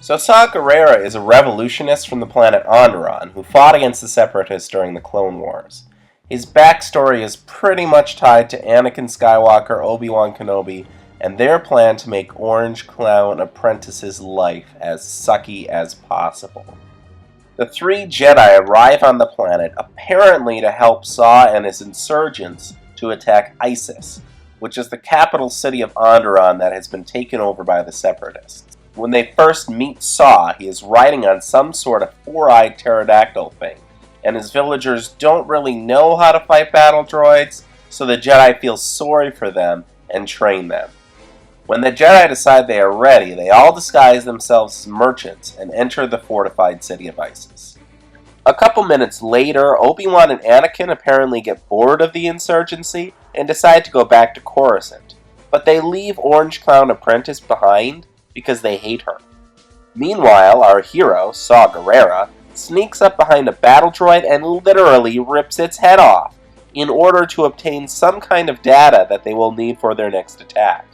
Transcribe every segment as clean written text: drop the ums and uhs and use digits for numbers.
So Saw Gerrera is a revolutionist from the planet Onderon who fought against the Separatists during the Clone Wars. His backstory is pretty much tied to Anakin Skywalker, Obi-Wan Kenobi, and their plan to make Orange Clown Apprentice's life as sucky as possible. The three Jedi arrive on the planet apparently to help Saw and his insurgents to attack Isis, which is the capital city of Onderon that has been taken over by the Separatists. When they first meet Saw, he is riding on some sort of four-eyed pterodactyl thing, and his villagers don't really know how to fight battle droids, so the Jedi feel sorry for them and train them. When the Jedi decide they are ready, they all disguise themselves as merchants and enter the fortified city of Isis. A couple minutes later, Obi-Wan and Anakin apparently get bored of the insurgency and decide to go back to Coruscant, but they leave Orange Clown Apprentice behind because they hate her. Meanwhile, our hero, Saw Gerrera, sneaks up behind a battle droid and literally rips its head off in order to obtain some kind of data that they will need for their next attack.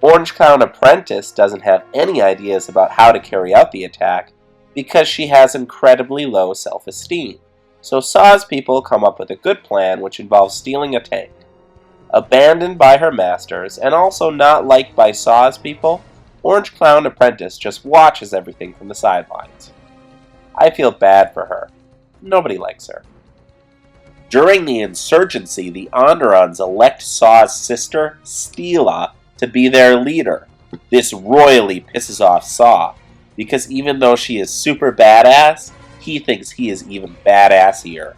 Orange Clown Apprentice doesn't have any ideas about how to carry out the attack because she has incredibly low self-esteem, so Saw's people come up with a good plan which involves stealing a tank. Abandoned by her masters, and also not liked by Saw's people, Orange Clown Apprentice just watches everything from the sidelines. I feel bad for her. Nobody likes her. During the insurgency, the Onderons elect Saw's sister, Steela, to be their leader. This royally pisses off Saw, because even though she is super badass, he thinks he is even badassier.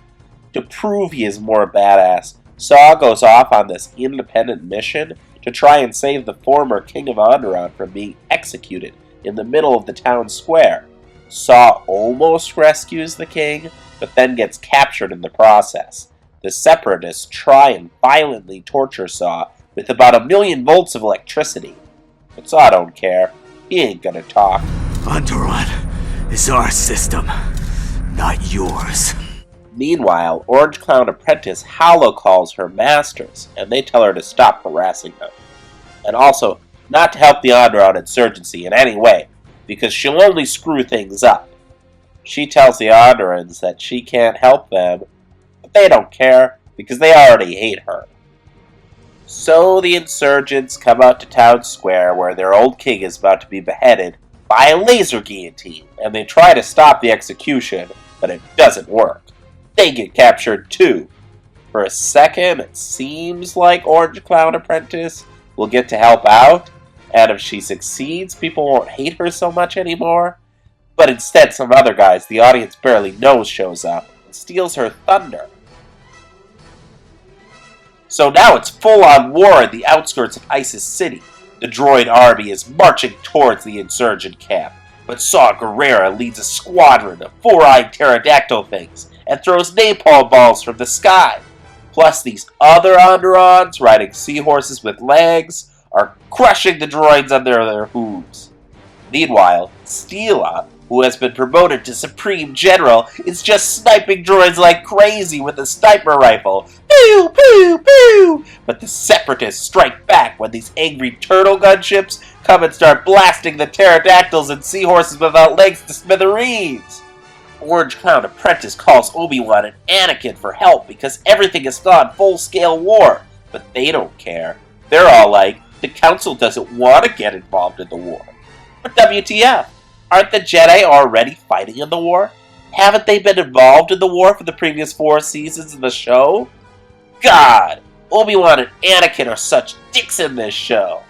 To prove he is more badass, Saw goes off on this independent mission to try and save the former King of Onderon from being executed in the middle of the town square. Saw almost rescues the king, but then gets captured in the process. The Separatists try and violently torture Saw with about 1,000,000 volts of electricity. But Saw don't care. He ain't gonna talk. Onderon is our system, not yours. Meanwhile, Orange Clown Apprentice hollow-calls her masters, and they tell her to stop harassing them. And also, not to help the Onderon insurgency in any way, because she'll only screw things up. She tells the Onderons that she can't help them, but they don't care, because they already hate her. So the insurgents come out to town square where their old king is about to be beheaded by a laser guillotine, and they try to stop the execution, but it doesn't work. They get captured too. For a second, it seems like Orange Clown Apprentice will get to help out, and if she succeeds, people won't hate her so much anymore. But instead, some other guys the audience barely knows shows up and steals her thunder. So now it's full-on war in the outskirts of Isis City. The droid army is marching towards the insurgent camp, but Saw Gerrera leads a squadron of four-eyed pterodactyl things and throws napalm balls from the sky. Plus, these other Onderons, riding seahorses with legs, are crushing the droids under their hooves. Meanwhile, Steela, who has been promoted to Supreme General, is just sniping droids like crazy with a sniper rifle. Pew, pew, pew! But the Separatists strike back when these angry turtle gunships come and start blasting the pterodactyls and seahorses without legs to smithereens. Orange Clown Apprentice calls Obi-Wan and Anakin for help because everything has gone full-scale war, but they don't care. They're all like, the Council doesn't want to get involved in the war. But WTF? Aren't the Jedi already fighting in the war? Haven't they been involved in the war for the previous 4 seasons of the show? God! Obi-Wan and Anakin are such dicks in this show!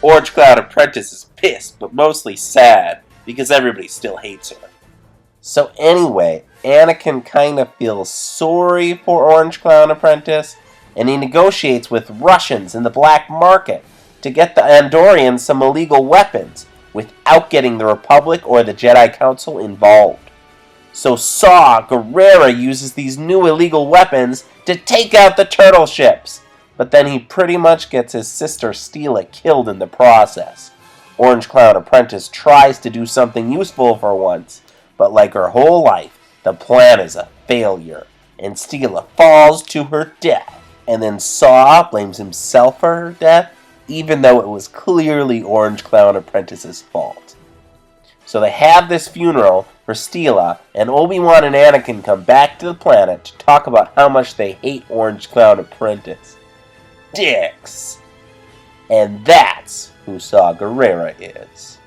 Orange Clown Apprentice is pissed, but mostly sad, because everybody still hates her. So anyway, Anakin kind of feels sorry for Orange Clown Apprentice, and he negotiates with Russians in the black market to get the Andorians some illegal weapons, without getting the Republic or the Jedi Council involved. So Saw Gerrera uses these new illegal weapons to take out the turtle ships, but then he pretty much gets his sister Steela killed in the process. Orange Clown Apprentice tries to do something useful for once, but like her whole life, the plan is a failure, and Steela falls to her death. And then Saw blames himself for her death, even though it was clearly Orange Clown Apprentice's fault. So they have this funeral for Steela, and Obi-Wan and Anakin come back to the planet to talk about how much they hate Orange Cloud Apprentice. Dicks! And that's who Saw Gerrera is.